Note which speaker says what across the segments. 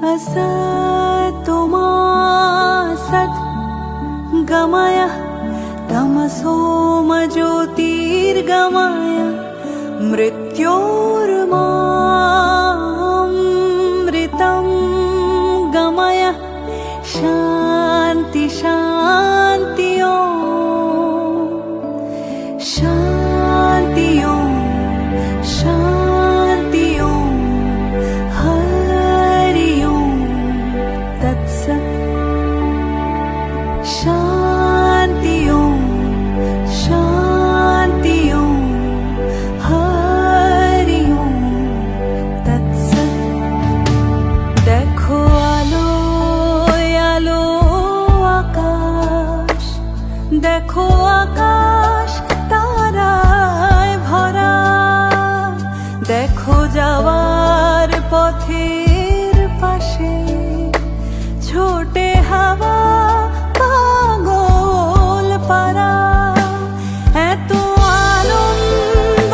Speaker 1: असतो मा सत् गमय तमसो मा ज्योतिर्गमय मृत्योर्मामृतं गमय शान्ति शान्ति शान्ति शान्ति हरि ओम तत्सत् शान्ति शान्ति हरि ओम तत्सत् देखो आलो आलो आकाश देखो आकाश ताराय भरा देखो যাওয়ার পথের পাশে ছোটে হাওয়া পাগল পারা এত আনন্দ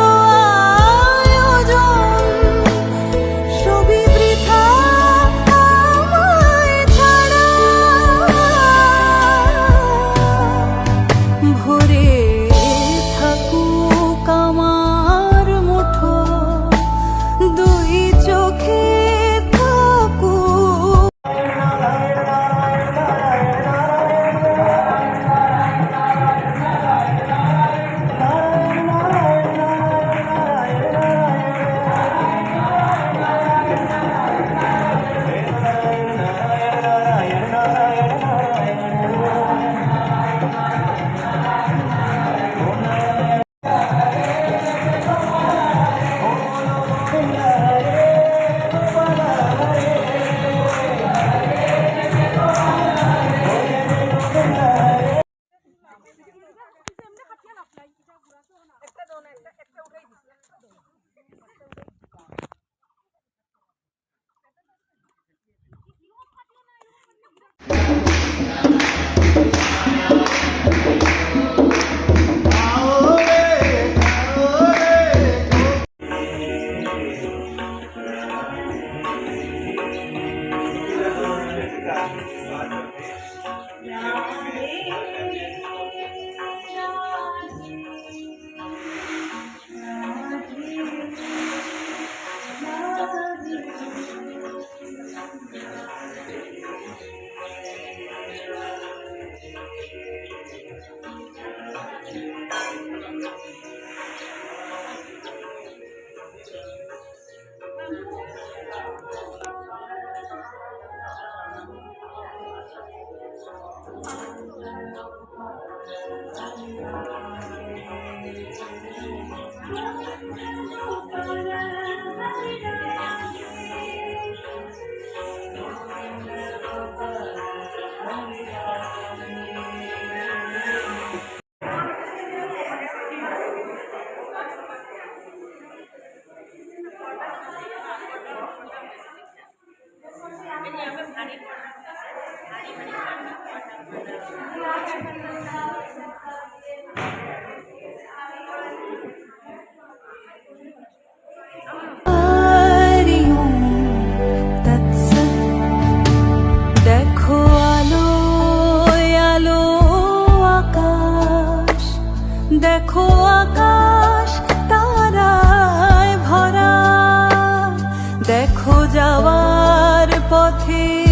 Speaker 1: আয়োজন সবই বৃথা আমায় ছাড়া ভরে থাকুক আমার মুঠো দুই চোখে থাকুক हरि ओम तत्सत् देखो आलो आलो आकाश देखो आकाश ताराয় ভরা দেখো যাওয়ার পথে